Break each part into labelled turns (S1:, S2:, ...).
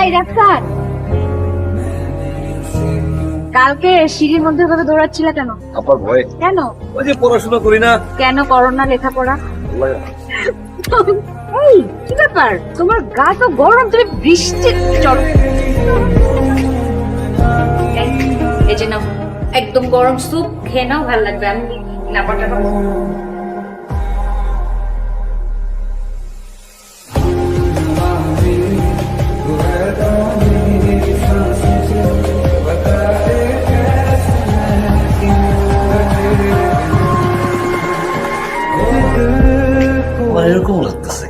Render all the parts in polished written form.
S1: এই রাস্তার কালকে সিঁড়ির মধ্যে ভাবে দৌড়াচ্ছিলে কেন?
S2: আবার ভয়।
S1: কেন?
S2: ওই যে পড়াশোনা করি না।
S1: কেন করো না লেখাপড়া? এই কি ব্যাপার, তোমার গা তো গরম, তুমি বৃষ্টি চলো। এই যে নাও, একদম গরম স্যুপ খেয়ে নাও, ভালো লাগবে। আমি না পাঠাবো।
S2: এরকম লাগতেছে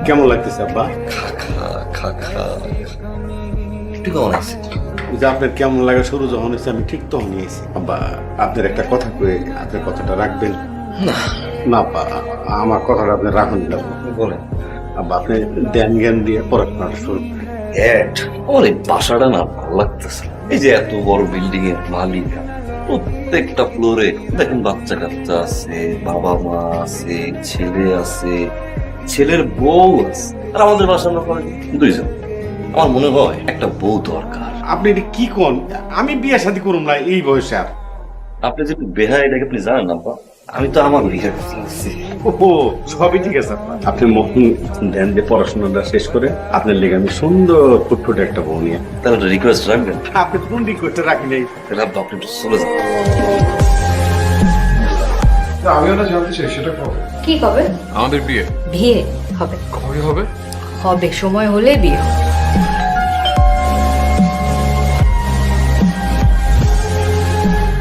S3: কেমন লাগতেছে আব্বা?
S2: ঠিক কেমন আছে?
S3: যে আপনার কেমন লাগা শুরু যখন হয়েছে আমি ঠিক তখন নিয়েছি। আব্বা আপনার একটা কথা কয়ে আপনার কথাটা রাখবেন
S2: না
S3: না? আব্বা আমার কথাটা আপনি রাখুন না।
S2: বলেন।
S3: আব্বা আপনি ধ্যান জ্ঞান দিয়ে পড়াশোনাটা শুরু করেন।
S2: আমার এই বাসাটা না ভালো লাগতেছে। এই যে এত বড় বিল্ডিং এর মালিক, প্রত্যেকটা ফ্লোরে দেখেন বাচ্চা কাচ্চা আছে, বাবা মা আছে, ছেলে আছে, ছেলের বউ আছে। আর আমাদের বাসা আমরা দুইজন। আমার মনে হয় একটা বউ দরকার।
S3: আপনি এটা কি কোন? আমি বিয়ে শাদী করুন না এই বয়সে। আর
S2: আপনি যে বেহায় এটাকে আপনি জানেন না আপা? আমি তো আমার লিখে ফেলছি।
S3: ও সবই ঠিক আছে আব্বা। আপনি মতন ধ্যান দিয়ে পড়াশোনাটা শেষ করে আপনার লেগে আমি সুন্দর ফুটফুটে একটা বউ নিয়ে।
S2: তাহলে একটা রিকোয়েস্ট রাখবেন?
S3: আপনি কোন রিকোয়েস্টটা রাখি নাই?
S2: তাহলে আপনি একটু চলে যান।
S4: আমি ওটা জানতে চাই, সেটা কবে?
S1: কি কবে?
S4: আমাদের বিয়ে
S1: বিয়ে হবে।
S4: কবে হবে?
S1: হবে, সময় হলে বিয়ে হবে।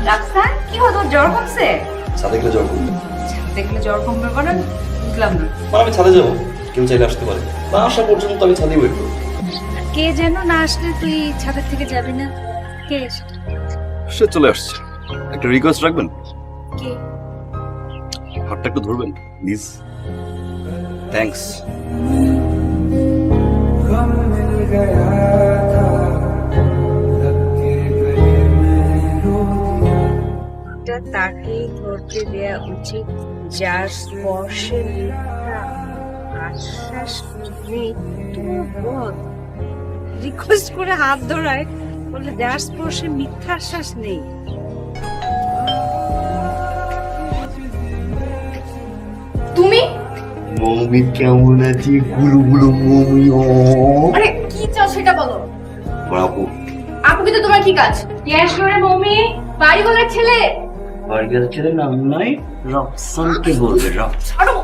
S1: রাক্সান, কি হলো, তোর জ্বর কমছে?
S2: ছাদে গেলে জ্বর করবে।
S1: দেখলে জ্বর কমবে বলেন, বুঝলাম না।
S2: আমি ছাদে যাবো, কেউ চাইলে আসতে পারে। না আসা পর্যন্ত আমি ছাদে ওয়েট করবো।
S1: কে যেন না আসলে তুই ছাদের থেকে যাবি না? কে এসে?
S2: সে চলে আসছে। একটা রিকোয়েস্ট রাখবেন?
S1: কে?
S2: হাতটা একটু ধরবেন প্লিজ। থ্যাঙ্কস।
S1: তাকে ধরতে দেয়া উচিত যার স্পর্শে মিথ্যা আশ্বাস নেই। রিকোয়েস্ট করে হাত ধরায়, বলে যার স্পর্শে মিথ্যা আশ্বাস নেই। তুমি
S2: মমি কেমন আছি? গুলু গুলু মমি।
S1: আরে কি চাও সেটা বলো।
S2: আপু,
S1: আপু কিন্তু তোমার কি কাজ? গ্যাস করে মমি, বাড়িওয়ালার ছেলে।
S2: বাড়ির ছেলে নাম নয়, রক্সানকে বলবে।
S1: ছাড়ো।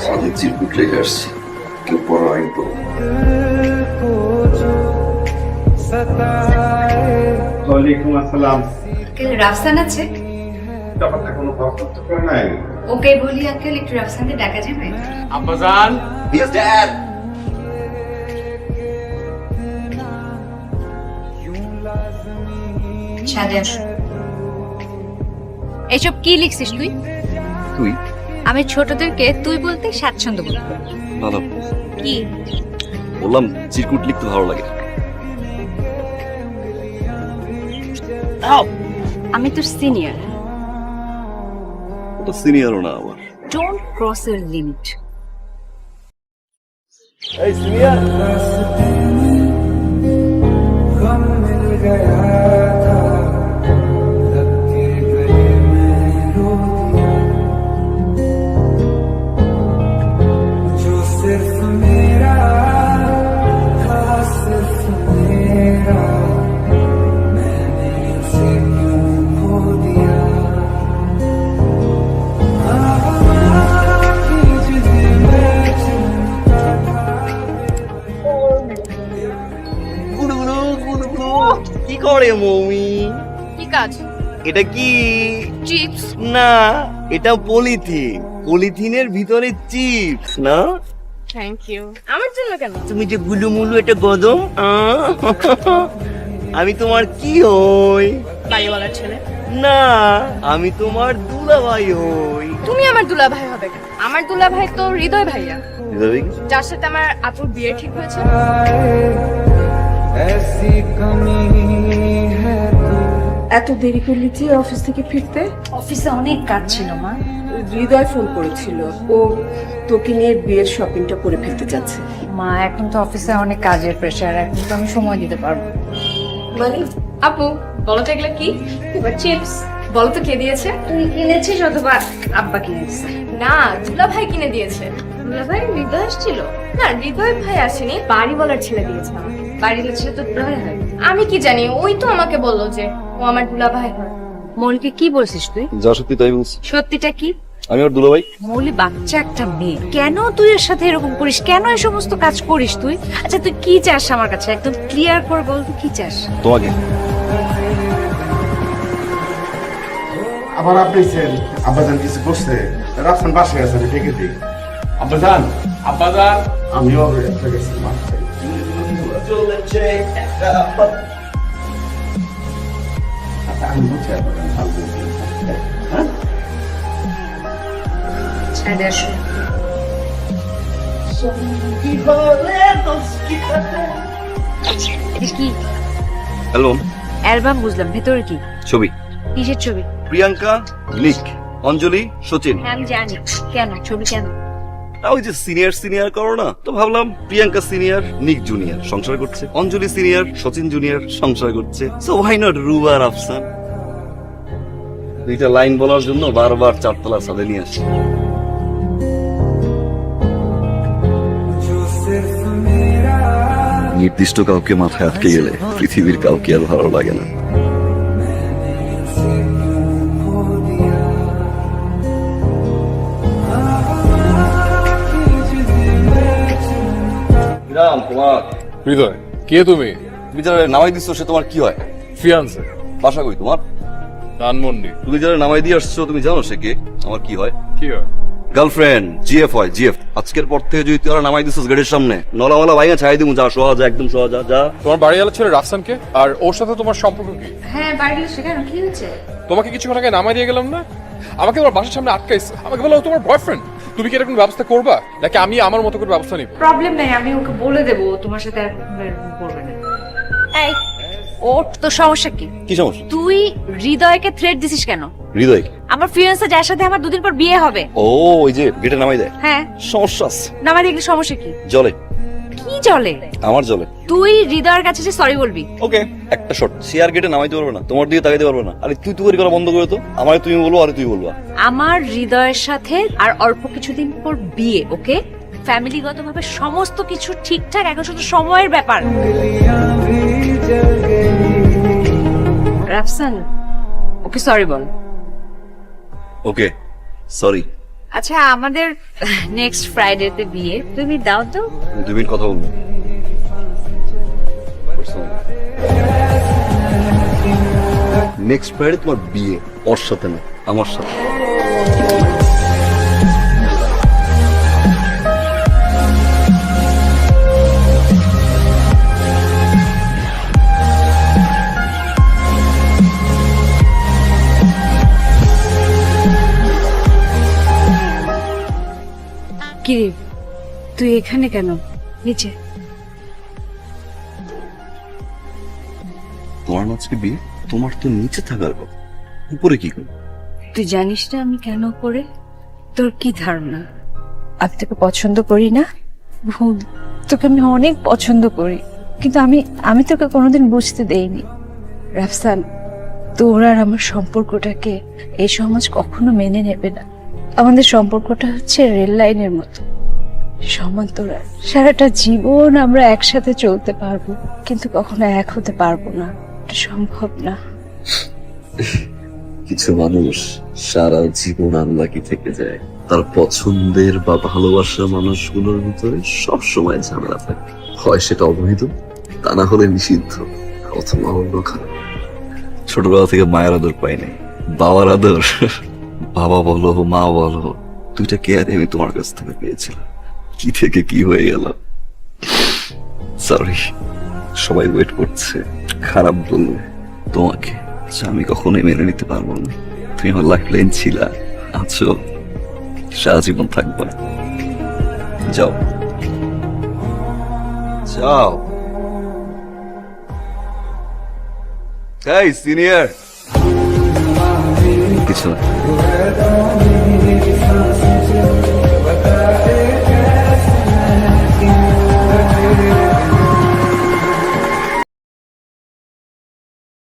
S2: সাথে চিরকুট লেগে আসছে, কেউ পড়া আইন তো।
S3: ওয়ালাইকুম আসসালাম।
S1: রাফসান আছে?
S3: ব্যাপারটা কোনো বক্তব্য করে নাই।
S1: ওকে বলি আঙ্কেল, একটু রাফসানকে ডাকা যাবে?
S3: আব্বাজান।
S2: Yes, Dad.
S1: ছাদে আসো। এসব কি লিখছিস তুই?
S2: তুই
S1: আমি ছোটদেরকে তুই বলতে স্বাচ্ছন্দ্য বোধ করি।
S2: ভালো
S1: কি?
S2: বললাম, চিরকুট লিখতে ভালো লাগে।
S1: আমি তোর সিনিয়র।
S2: তো সিনিয়রও না আমার।
S1: Don't cross your limit.
S2: এই সিনিয়র। কি করে মমি?
S1: কি কাজ?
S2: এটা কি
S1: চিপস?
S2: না, এটা পলিথিন। পলিথিনের ভিতরে চিপস না?
S1: Thank you. আমার জন্য কেন?
S2: তুমি যে গুলুমুলু এটা গদম, আমি তোমার কি হই?
S1: বাড়িওয়ালার ছেলে।
S2: না, আমি তোমার দুলাভাই হই।
S1: তুমি আমার দুলাভাই হবে কেন? আমার দুলাভাই তো হৃদয় ভাইয়া, যার সাথে আমার আপুর বিয়ে ঠিক হয়েছে।
S5: এত দেরি করলি যে অফিস থেকে ফিরতে?
S6: অফিসে অনেক কাজ ছিল মা।
S5: হৃদয় ফোন করেছিল, ও তোকে নিয়ে বিয়ের শপিংটা করে ফেলতে যাচ্ছে।
S6: মা এখন তো অফিসে অনেক কাজের প্রেশার, এখন তো আমি সময় দিতে পারবো না।
S5: মানে
S1: আপু বলো তো এগুলো কি? চিপস। বলো তো কে দিয়েছে?
S6: তুই কিনেছিস অথবা আব্বা কিনেছে?
S1: না, দুলা ভাই কিনে দিয়েছে।
S6: দুলা ভাই হৃদয় আসছিল?
S1: না, হৃদয় ভাই আসেনি, বাড়িওয়ালার ছেলে দিয়েছে আমাকে।
S6: বাড়ির ছেলে তো দুলা ভাই হয়।
S1: আমি কি জানি, ওই তো আমাকে বললো যে ও আমার দুলা ভাই হয়।
S6: মৌলিকে কি বলছিস তুই?
S2: যা সত্যি তাই বলছি,
S6: সত্যিটা কি?
S2: আমি ওর দুলাভাই।
S6: মৌলি বাচ্চা একটা মেয়ে, কেন তুই এর সাথে এরকম করিস? কেন এই সমস্ত কাজ করিস তুই? আচ্ছা তুই কি চাস আমার কাছে একদম ক্লিয়ার করে বল, তুই কি চাস?
S2: তোমাকে
S7: আবার আপনি আব্বাজান কিছু করছে, রাফসান বাসায় আছে, আমি ডেকে দিই। আব্বাজান, আব্বাজান, আমিও একটা গেছি মাছ খাই। আচ্ছা, আমি বুঝছি আব্বাজান, ফালতু বলছি। হ্যাঁ?
S6: ছেড়ে আসো। এটা কি?
S2: অ্যালবাম।
S6: অ্যালবাম বুঝলাম, ভেতরে কি?
S2: ছবি।
S6: কিসের ছবি?
S2: প্রিয়াঙ্কা, নিক, অঞ্জলি, সচিন।
S6: হ্যাঁ আমি জানি। কেন ছবি কেন?
S2: ওই যে সিনিয়র করো না, তো ভাবলাম প্রিয়াঙ্কা সিনিয়র, নিক জুনিয়র সংসার করছে, অঞ্জলি সিনিয়র, সচিন জুনিয়র সংসার করছে, সো হোয়াই নট রুবা আর আফসান? দুইটা লাইন বলার জন্য বারবার চারতলা ছাদে নিয়ে আসি। নির্দিষ্ট কাউকে মাথায় আটকে গেলে পৃথিবীর কাউকে আর ভালো লাগে না।
S4: হৃদয়, কে তুমি?
S2: তুমি যারা নামাই দিচ্ছ সে তোমার কি হয়?
S4: ফিয়ান্সে।
S2: বাসা কই তোমার?
S4: ধানমন্ডি।
S2: তুমি যারা নামাই দিয়ে আসছো তুমি জানো সে কে? আমার কি হয়?
S4: কি হয়?
S2: গার্লফ্রেন্ড, জিএফ হয়, জিএফ। আজকের পর থেকে যদি তুই আর নামাই দিছিস গেটের সামনে, নলাওয়ালা ভাইয়া ছাই দিমু, যা সোজা, যা একদম সোজা, যা।
S4: তোমার বাড়িওয়ালা ছেলে রাফসানকে, আর ওর সাথে তোমার সম্পর্ক কি?
S6: হ্যাঁ বাড়ির সেখানে কি হয়েছে?
S4: তোমাকে কিছুক্ষণ আগে নামাই দিয়ে গেলাম না? আমাকে তোমার বাসার সামনে আটকাইছে, আমাকে বলো ও তোমার বয়ফ্রেন্ড। তুমি কি এরকম ব্যবস্থা করবা, নাকি আমি আমার মতো করে ব্যবস্থা নিব?
S6: প্রবলেম নাই, আমি ওকে বলে দেবো তোমার সাথে আর এরকম করবে না। এই ওর তো সমস্যা কি?
S2: কি সমস্যা?
S6: তুই হৃদয়কে থ্রেট দিছিস কেন?
S2: হৃদয়?
S6: আমার ফিয়ান্সে যার সাথে আমার দুদিন পর বিয়ে হবে।
S2: ও ওই যে গেটে নামাই দেয়?
S6: হ্যাঁ।
S2: সমস্যা আছে?
S6: নামাই দেখলে সমস্যা কি?
S2: জলে।
S6: কি জলে?
S2: আমার জলে।
S6: তুই হৃদয়ের কাছে যে সরি বলবি।
S2: ওকে, একটা শর্ট, সে আর গেটে নামাইতে পারবে না, তোমার দিকে তাকাইতে পারবে না। আরে তুই তুই করা বন্ধ করে তো, আমারে তুমি বলবো আর তুই বলবা।
S6: আমার হৃদয়ের সাথে আর অল্প কিছুদিন পর বিয়ে, ওকে? ফ্যামিলিগতভাবে সমস্ত কিছু ঠিকঠাক, এখন শুধু সময়ের ব্যাপার। রাফসান ওকে সরি বল।
S2: Okay sorry.
S6: আচ্ছা আমাদের নেক্সট ফ্রাইডেতে বিয়ে, তুমি দাও তো।
S2: 2 মিনিট কথা বলবো। নেক্সট ফ্রাইডে তোমার বিয়ে, ওর সাথে না, আমার সাথে।
S6: কি রে তুই এখানে কেন? নিচে।
S2: তোমার আজকে বিয়ে, তোমার তো নিচে থাকার কথা, উপরে কি করো?
S6: তুই জানিস না আমি কেন করে? তোর কি ধারণা আমি তোকে পছন্দ করি না? ভুল, তোকে আমি অনেক পছন্দ করি, কিন্তু আমি তোকে কোনোদিন বুঝতে দেইনি। রাফসান, তোর আর আমার সম্পর্কটাকে এই সমাজ কখনো মেনে নেবে না। আমাদের সম্পর্কটা হচ্ছে রেল লাইনের মতো সমান্তরাল। সারাটা জীবন আমরা একসাথে চলতে পারবো, কিন্তু কখনো এক হতে পারবো না, এটা সম্ভব না।
S2: কিছু মানুষ সারা জীবন আল্লাহকে থেকে যায়, তার পছন্দের বা ভালোবাসার মানুষগুলোর ভিতরে সব সময় ঝামেলা থাকে, হয় সেটা অবৈধ, তা না হলে নিষিদ্ধ, অথবা অন্য খারাপ। ছোটবেলা থেকে মায়ের আদর পাই নাই, বাবার আদর, বাবা বলো মা বলো, দুইটা কেয়ারে আমি তোমার কাছ থেকে পেয়েছিলাম। কি থেকে কি হয়ে গেল, সরি। সবাই ওয়েট করছে, খারাপ বলবে তোমাকে, আমি কখনোই মেনে নিতে পারবো না। তুমি আমার লাইফ লাইন ছিলা, আছো, সারা জীবন থাকবা। যাও যাও। এই সিনিয়র, কিছু না।